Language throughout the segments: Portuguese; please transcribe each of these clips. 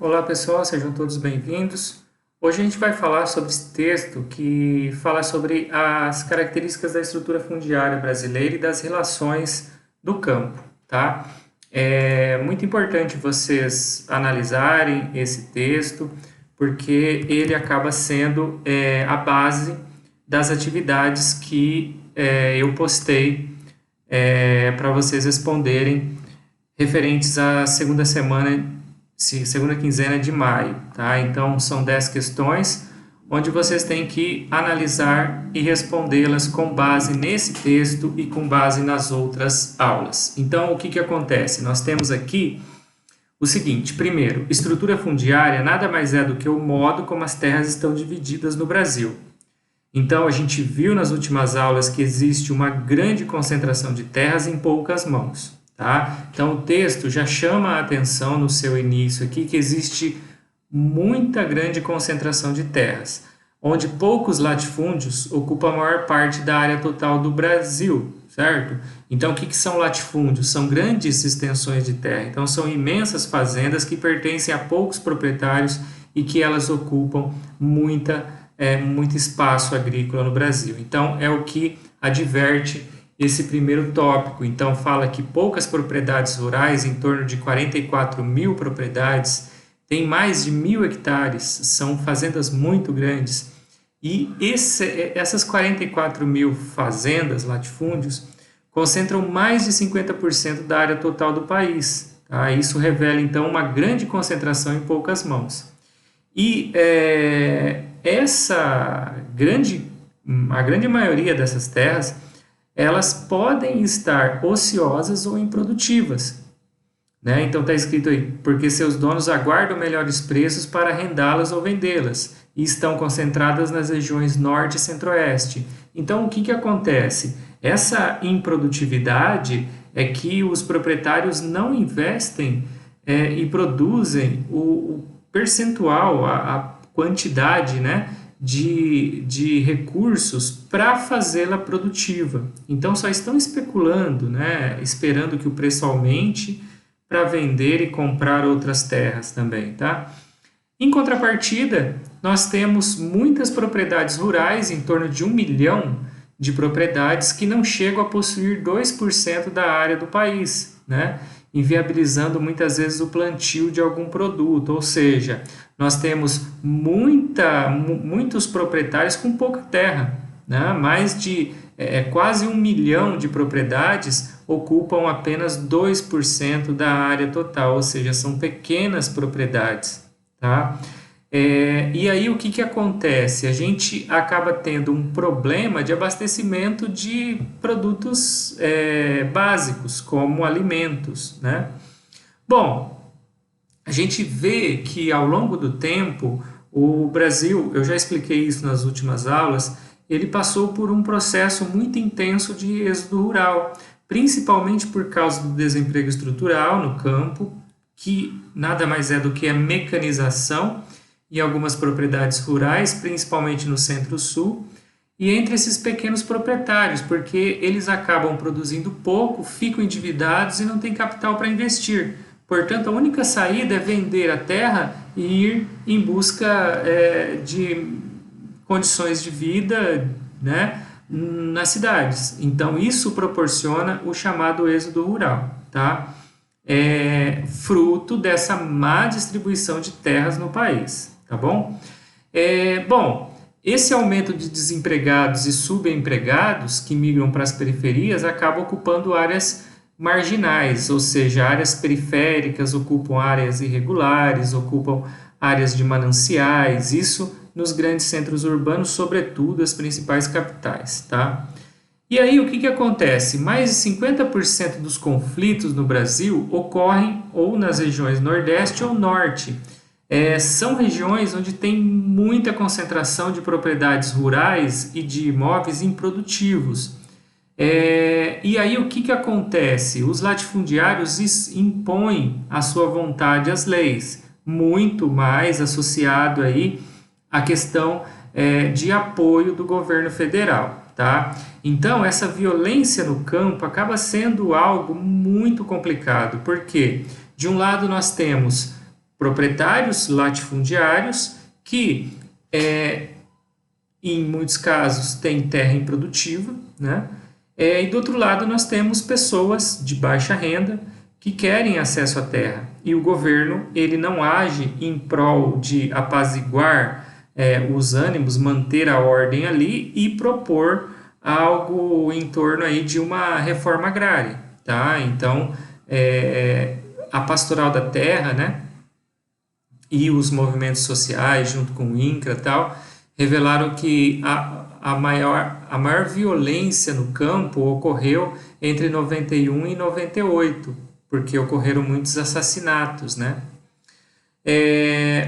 Olá pessoal, sejam todos bem-vindos. Hoje a gente vai falar sobre esse texto que fala sobre as características da estrutura fundiária brasileira e das relações do campo, tá? É muito importante vocês analisarem esse texto, porque ele acaba sendo a base das atividades que eu postei para vocês responderem referentes à segunda quinzena de maio, tá? Então, são 10 questões, onde vocês têm que analisar e respondê-las com base nesse texto e com base nas outras aulas. Então, o que acontece? Nós temos aqui o seguinte: primeiro, estrutura fundiária nada mais é do que o modo como as terras estão divididas no Brasil. Então, a gente viu nas últimas aulas que existe uma grande concentração de terras em poucas mãos. Tá? Então, o texto já chama a atenção no seu início aqui que existe muita grande concentração de terras, onde poucos latifúndios ocupam a maior parte da área total do Brasil, certo? Então, o que são latifúndios? São grandes extensões de terra, então são imensas fazendas que pertencem a poucos proprietários e que elas ocupam muito espaço agrícola no Brasil. Então, é o que adverte esse primeiro tópico. Então, fala que poucas propriedades rurais, em torno de 44 mil propriedades, tem mais de 1.000 hectares, são fazendas muito grandes. E essas 44 mil fazendas, latifúndios, concentram mais de 50% da área total do país. Tá? Isso revela, então, uma grande concentração em poucas mãos. E a grande maioria dessas terras, elas podem estar ociosas ou improdutivas, né? Então está escrito aí, porque seus donos aguardam melhores preços para arrendá-las ou vendê-las, e estão concentradas nas regiões norte e centro-oeste. Então o que acontece? Essa improdutividade é que os proprietários não investem e produzem o percentual, a quantidade, né, de recursos para fazê-la produtiva. Então, só estão especulando, né, esperando que o preço aumente para vender e comprar outras terras também, tá? Em contrapartida, nós temos muitas propriedades rurais, em torno de 1 milhão de propriedades, que não chegam a possuir 2% da área do país, né? Inviabilizando muitas vezes o plantio de algum produto, ou seja, nós temos muitos proprietários com pouca terra, né? Mais de quase 1 milhão de propriedades ocupam apenas 2% da área total, ou seja, são pequenas propriedades, tá? E aí o que acontece? A gente acaba tendo um problema de abastecimento de produtos básicos, como alimentos, né? Bom, a gente vê que ao longo do tempo, o Brasil, eu já expliquei isso nas últimas aulas, ele passou por um processo muito intenso de êxodo rural, principalmente por causa do desemprego estrutural no campo, que nada mais é do que a mecanização em algumas propriedades rurais, principalmente no centro-sul, e entre esses pequenos proprietários, porque eles acabam produzindo pouco, ficam endividados e não têm capital para investir. Portanto, a única saída é vender a terra e ir em busca de condições de vida, né, nas cidades. Então, isso proporciona o chamado êxodo rural, tá? Fruto dessa má distribuição de terras no país, tá bom? Esse aumento de desempregados e subempregados que migram para as periferias acaba ocupando áreas marginais, ou seja, áreas periféricas ocupam áreas irregulares, ocupam áreas de mananciais, isso nos grandes centros urbanos, sobretudo as principais capitais, tá? E aí o que acontece? Mais de 50% dos conflitos no Brasil ocorrem ou nas regiões Nordeste ou Norte. São regiões onde tem muita concentração de propriedades rurais e de imóveis improdutivos. E aí o que acontece? Os latifundiários impõem a sua vontade às leis, muito mais associado aí à questão de apoio do governo federal. Tá? Então, essa violência no campo acaba sendo algo muito complicado, porque, de um lado, nós temos proprietários latifundiários que, em muitos casos, têm terra improdutiva, né? E do outro lado nós temos pessoas de baixa renda que querem acesso à terra, e o governo ele não age em prol de apaziguar os ânimos, manter a ordem ali e propor algo em torno aí de uma reforma agrária, tá? Então, a Pastoral da Terra, né, e os movimentos sociais, junto com o INCRA e tal, revelaram que a maior violência no campo ocorreu entre 91 e 98, porque ocorreram muitos assassinatos, né?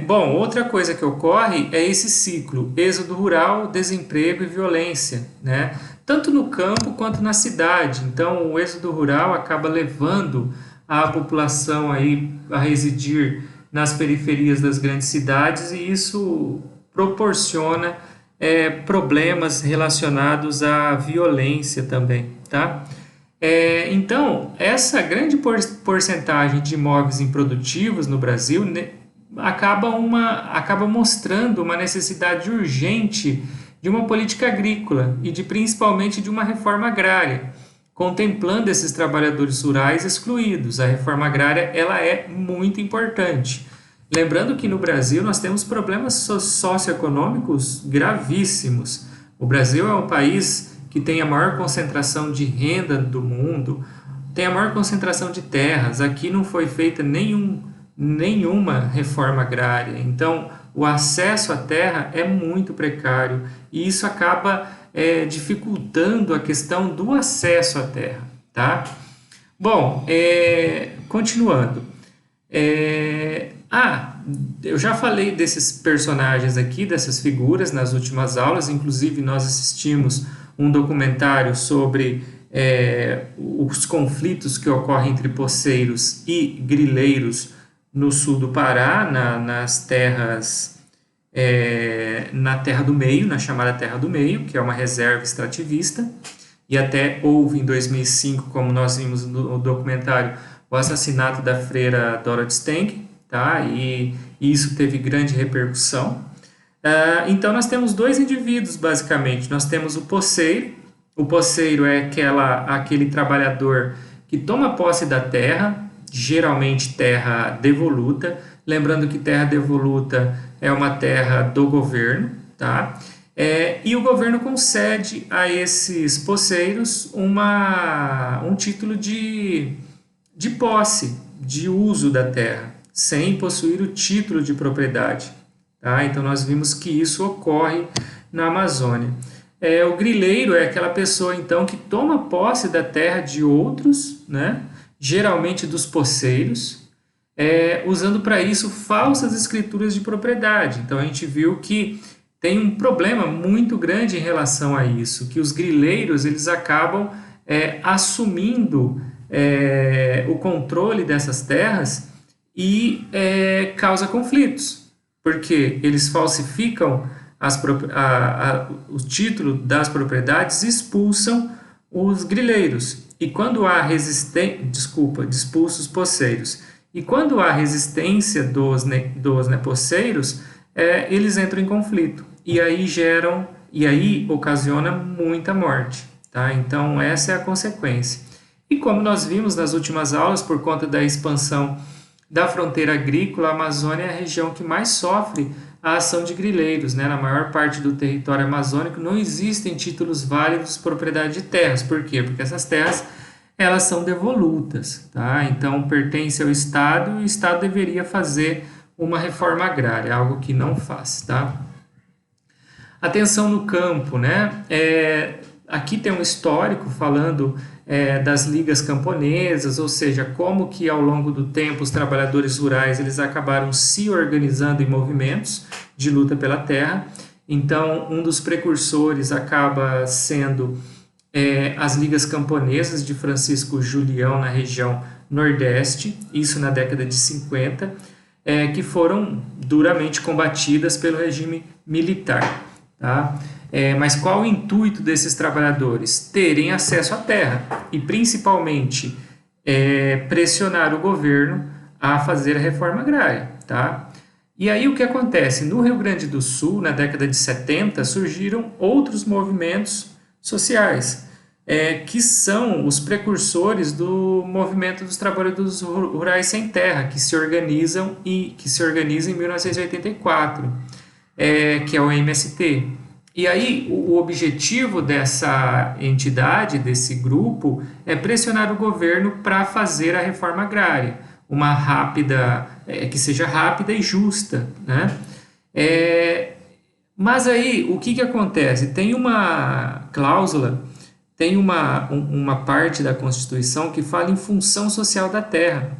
Bom, outra coisa que ocorre é esse ciclo, êxodo rural, desemprego e violência, né? Tanto no campo quanto na cidade. Então, o êxodo rural acaba levando a população aí a residir nas periferias das grandes cidades, e isso proporciona problemas relacionados à violência também, tá? Então, essa grande porcentagem de imóveis improdutivos no Brasil, né, acaba mostrando uma necessidade urgente de uma política agrícola e principalmente de uma reforma agrária, contemplando esses trabalhadores rurais excluídos. A reforma agrária ela é muito importante. Lembrando que no Brasil nós temos problemas socioeconômicos gravíssimos. O Brasil é o país que tem a maior concentração de renda do mundo, tem a maior concentração de terras. Aqui não foi feita nenhuma reforma agrária. Então, o acesso à terra é muito precário e isso acaba dificultando a questão do acesso à terra, tá? Bom, continuando. Eu já falei desses personagens aqui, dessas figuras nas últimas aulas, inclusive nós assistimos um documentário sobre os conflitos que ocorrem entre poceiros e grileiros no sul do Pará, nas terras, na Terra do Meio, na chamada Terra do Meio, que é uma reserva extrativista, e até houve em 2005, como nós vimos no documentário, o assassinato da freira Dorothy Stang, tá? E isso teve grande repercussão. Então nós temos dois indivíduos basicamente, nós temos o poceiro é aquele trabalhador que toma posse da terra, geralmente terra devoluta, lembrando que terra devoluta é uma terra do governo, tá? E o governo concede a esses poceiros um título de posse, de uso da terra, sem possuir o título de propriedade, tá? Então nós vimos que isso ocorre na Amazônia. O grileiro é aquela pessoa então que toma posse da terra de outros, né? Geralmente dos poceiros, usando para isso falsas escrituras de propriedade. Então a gente viu que tem um problema muito grande em relação a isso, que os grileiros eles acabam assumindo o controle dessas terras e causa conflitos, porque eles falsificam o título das propriedades e expulsam os grileiros. E quando há expulsa os poceiros. E quando há resistência dos poceiros, eles entram em conflito. E aí ocasiona muita morte, tá? Então essa é a consequência. E como nós vimos nas últimas aulas, por conta da expansão da fronteira agrícola, a Amazônia é a região que mais sofre a ação de grileiros, né? Na maior parte do território amazônico não existem títulos válidos de propriedade de terras. Por quê? Porque essas terras elas são devolutas, tá? Então pertence ao Estado e o Estado deveria fazer uma reforma agrária, algo que não faz, tá? Atenção no campo, né? Aqui tem um histórico falando das ligas camponesas, ou seja, como que ao longo do tempo os trabalhadores rurais eles acabaram se organizando em movimentos de luta pela terra. Então, um dos precursores acaba sendo as ligas camponesas de Francisco Julião na região Nordeste, isso na década de 50, que foram duramente combatidas pelo regime militar, tá? Mas qual o intuito desses trabalhadores? Terem acesso à terra e, principalmente, pressionar o governo a fazer a reforma agrária. tá? E aí o que acontece? No Rio Grande do Sul, na década de 70, surgiram outros movimentos sociais, que são os precursores do movimento dos trabalhadores rurais sem terra, que se organizam em 1984, que é o MST. E aí o objetivo dessa entidade, desse grupo, é pressionar o governo para fazer a reforma agrária, uma rápida, que seja rápida e justa, né? Mas aí o que acontece? Tem uma cláusula, tem uma parte da Constituição que fala em função social da terra.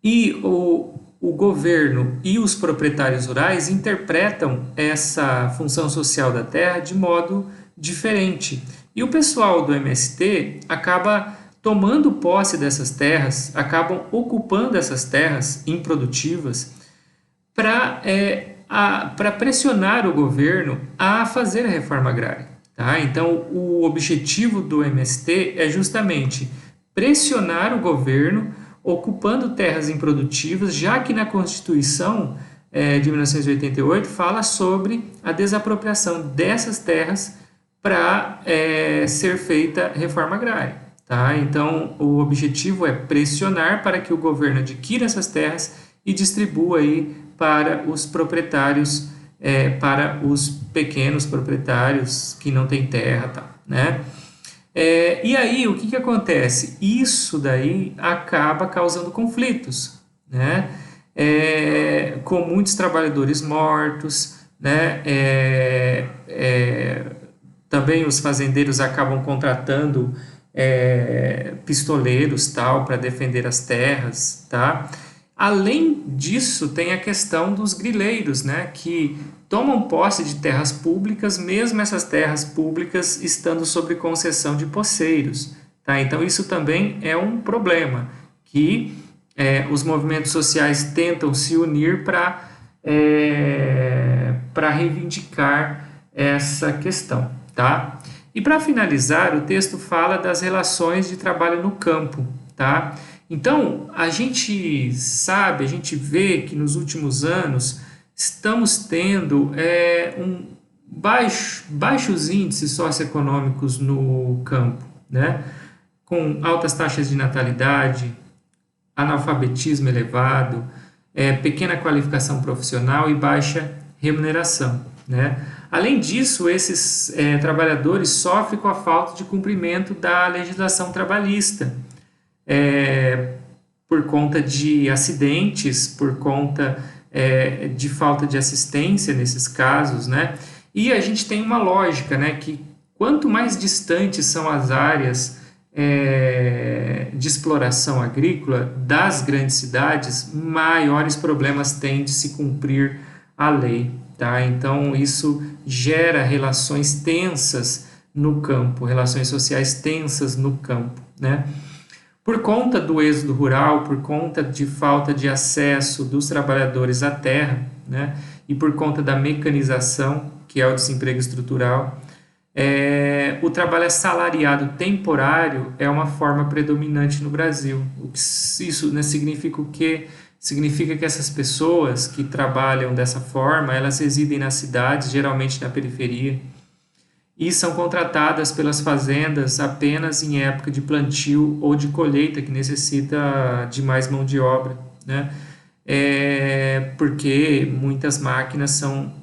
E o governo e os proprietários rurais interpretam essa função social da terra de modo diferente. E o pessoal do MST acaba tomando posse dessas terras, acabam ocupando essas terras improdutivas para pressionar o governo a fazer a reforma agrária. Tá? Então, o objetivo do MST é justamente pressionar o governo ocupando terras improdutivas, já que na Constituição de 1988 fala sobre a desapropriação dessas terras para ser feita reforma agrária. Tá? Então, o objetivo é pressionar para que o governo adquira essas terras e distribua aí para os proprietários, para os pequenos proprietários que não têm terra, tá? Né? E aí, o que acontece? Isso daí acaba causando conflitos, né? Com muitos trabalhadores mortos, né? Também os fazendeiros acabam contratando pistoleiros, tal, para defender as terras, tá? Além disso, tem a questão dos grileiros, né, que tomam posse de terras públicas, mesmo essas terras públicas estando sob concessão de poceiros. Tá? Então, isso também é um problema, que os movimentos sociais tentam se unir para reivindicar essa questão. Tá? E para finalizar, o texto fala das relações de trabalho no campo. Tá? Então, a gente sabe, a gente vê que nos últimos anos estamos tendo baixos índices socioeconômicos no campo, né? Com altas taxas de natalidade, analfabetismo elevado, pequena qualificação profissional e baixa remuneração, né? Além disso, esses trabalhadores sofrem com a falta de cumprimento da legislação trabalhista, por conta de acidentes, por conta de falta de assistência nesses casos, né? E a gente tem uma lógica, né, que quanto mais distantes são as áreas de exploração agrícola das grandes cidades, maiores problemas tem de se cumprir a lei, tá? Então, isso gera relações tensas no campo, relações sociais tensas no campo, né? Por conta do êxodo rural, por conta de falta de acesso dos trabalhadores à terra, né, e por conta da mecanização, que é o desemprego estrutural, o trabalho assalariado temporário é uma forma predominante no Brasil. Isso, né, significa o quê? Significa que essas pessoas que trabalham dessa forma, elas residem nas cidades, geralmente na periferia, e são contratadas pelas fazendas apenas em época de plantio ou de colheita, que necessita de mais mão de obra, né? Porque muitas máquinas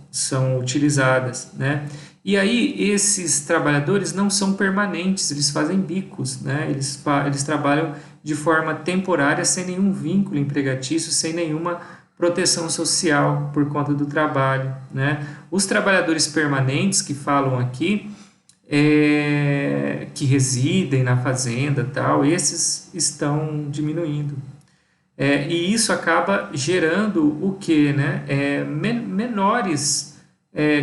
são utilizadas, né? E aí esses trabalhadores não são permanentes, eles fazem bicos, né? Eles trabalham de forma temporária, sem nenhum vínculo empregatício, sem nenhuma proteção social por conta do trabalho, né? Os trabalhadores permanentes que falam aqui, que residem na fazenda, tal, esses estão diminuindo. E isso acaba gerando o quê, né? Menores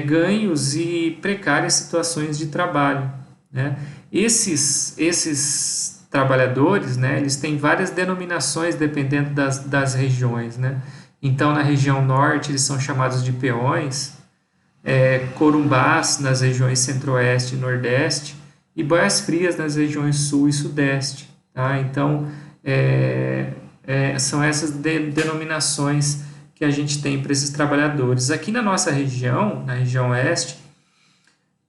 ganhos e precárias situações de trabalho, né? Esses trabalhadores, né, eles têm várias denominações dependendo das regiões, né? Então, na região norte, eles são chamados de peões, corumbás nas regiões centro-oeste e nordeste, e boias frias nas regiões sul e sudeste. Tá? Então, são essas denominações que a gente tem para esses trabalhadores. Aqui na nossa região, na região oeste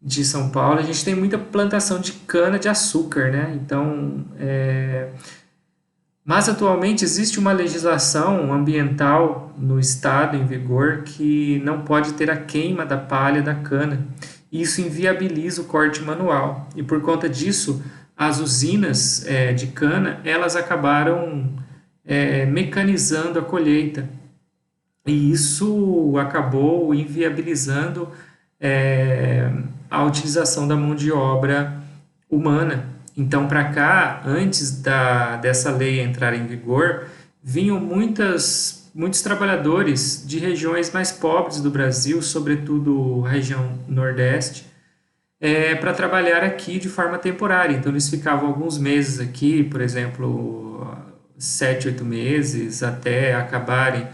de São Paulo, a gente tem muita plantação de cana-de-açúcar, né? Então, mas atualmente existe uma legislação ambiental no estado em vigor que não pode ter a queima da palha da cana. Isso inviabiliza o corte manual. E por conta disso, as usinas de cana, elas acabaram mecanizando a colheita. E isso acabou inviabilizando a utilização da mão de obra humana. Então, para cá, antes dessa lei entrar em vigor, vinham muitos trabalhadores de regiões mais pobres do Brasil, sobretudo a região Nordeste, para trabalhar aqui de forma temporária. Então, eles ficavam alguns meses aqui, por exemplo, 7, 8 meses, até acabarem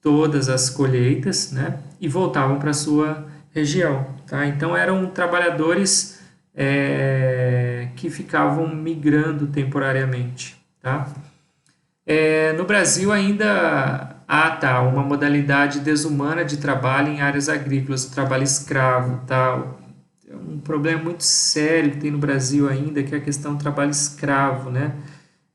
todas as colheitas, né? E voltavam para a sua região. Tá? Então, eram trabalhadores que ficavam migrando temporariamente. Tá? No Brasil ainda há uma modalidade desumana de trabalho em áreas agrícolas, o trabalho escravo. Tá? É um problema muito sério que tem no Brasil ainda, que é a questão do trabalho escravo, né?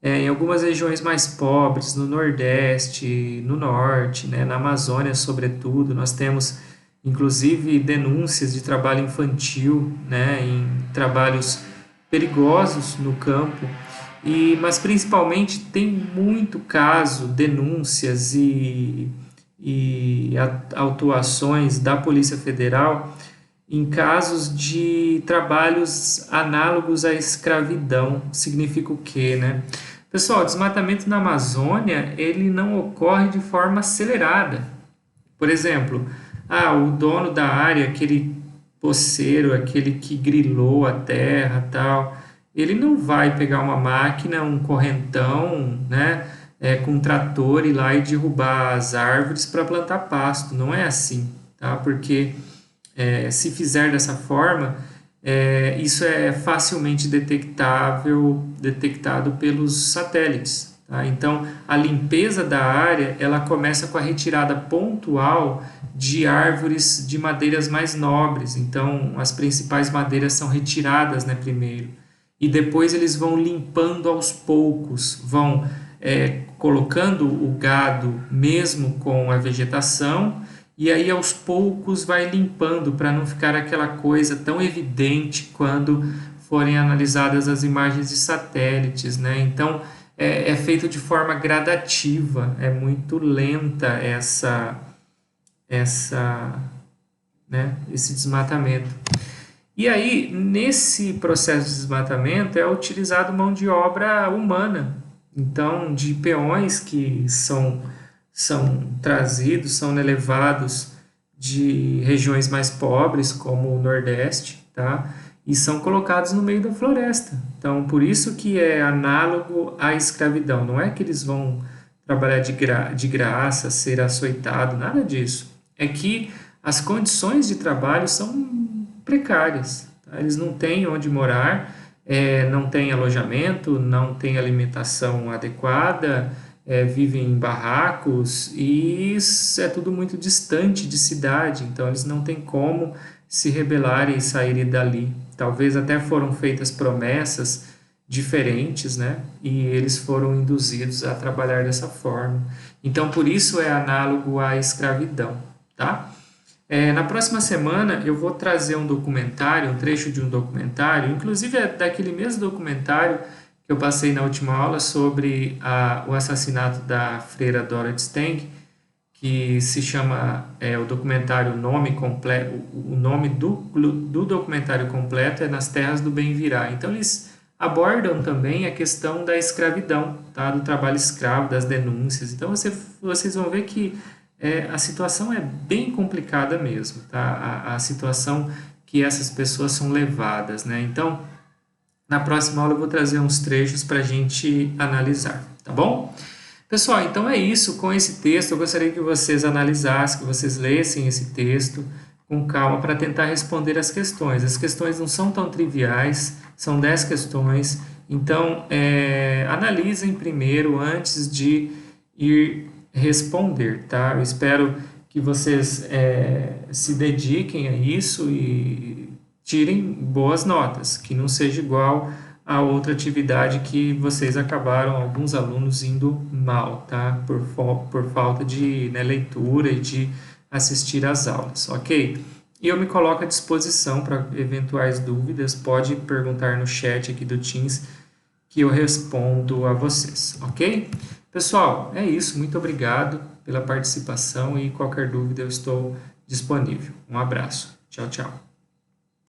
Em algumas regiões mais pobres, no Nordeste, no Norte, né? Na Amazônia, sobretudo, nós temos inclusive denúncias de trabalho infantil, né? Em trabalhos perigosos no campo. Mas principalmente tem muito caso, denúncias e autuações da Polícia Federal em casos de trabalhos análogos à escravidão. Significa o quê, né? Pessoal, o desmatamento na Amazônia, ele não ocorre de forma acelerada. Por exemplo, o dono da área, aquele poceiro, aquele que grilou a terra, tal, ele não vai pegar uma máquina, um correntão, né, com um trator ir lá e derrubar as árvores para plantar pasto. Não é assim, tá? Porque se fizer dessa forma, isso é facilmente detectado pelos satélites. Tá? Então, a limpeza da área, ela começa com a retirada pontual de árvores de madeiras mais nobres. Então, as principais madeiras são retiradas, né, primeiro. E depois eles vão limpando aos poucos, vão colocando o gado mesmo com a vegetação, e aí aos poucos vai limpando para não ficar aquela coisa tão evidente quando forem analisadas as imagens de satélites, né? Então é feito de forma gradativa, é muito lenta esse desmatamento. E aí, nesse processo de desmatamento, é utilizado mão de obra humana, então de peões que são trazidos, são levados de regiões mais pobres, como o Nordeste, tá? E são colocados no meio da floresta. Então, por isso que é análogo à escravidão. Não é que eles vão trabalhar de graça, ser açoitado, nada disso. É que as condições de trabalho são precárias. Tá? Eles não têm onde morar, não têm alojamento, não têm alimentação adequada, vivem em barracos e é tudo muito distante de cidade, então eles não têm como se rebelarem e saírem dali. Talvez até foram feitas promessas diferentes, né? E eles foram induzidos a trabalhar dessa forma. Então, por isso é análogo à escravidão, tá? Na próxima semana eu vou trazer um documentário, um trecho de um documentário, inclusive é daquele mesmo documentário que eu passei na última aula sobre o assassinato da freira Dorothy Stang, que se chama o documentário nome completo, o nome do documentário completo é Nas Terras do Bem Virá. Então eles abordam também a questão da escravidão, tá? Do trabalho escravo, das denúncias. Então vocês vão ver que a situação é bem complicada mesmo, tá? A situação que essas pessoas são levadas, né? Então, na próxima aula eu vou trazer uns trechos para a gente analisar, tá bom? Pessoal, então é isso. Com esse texto, eu gostaria que vocês analisassem, que vocês lessem esse texto com calma para tentar responder as questões. As questões não são tão triviais, são 10 questões, Então, analisem primeiro antes de ir responder, tá? Eu espero que vocês se dediquem a isso e tirem boas notas, que não seja igual a outra atividade que vocês acabaram, alguns alunos, indo mal, tá? Por falta de, né, leitura e de assistir às aulas, ok? E eu me coloco à disposição para eventuais dúvidas, pode perguntar no chat aqui do Teams que eu respondo a vocês, ok? Pessoal, é isso, muito obrigado pela participação e qualquer dúvida eu estou disponível. Um abraço, tchau, tchau.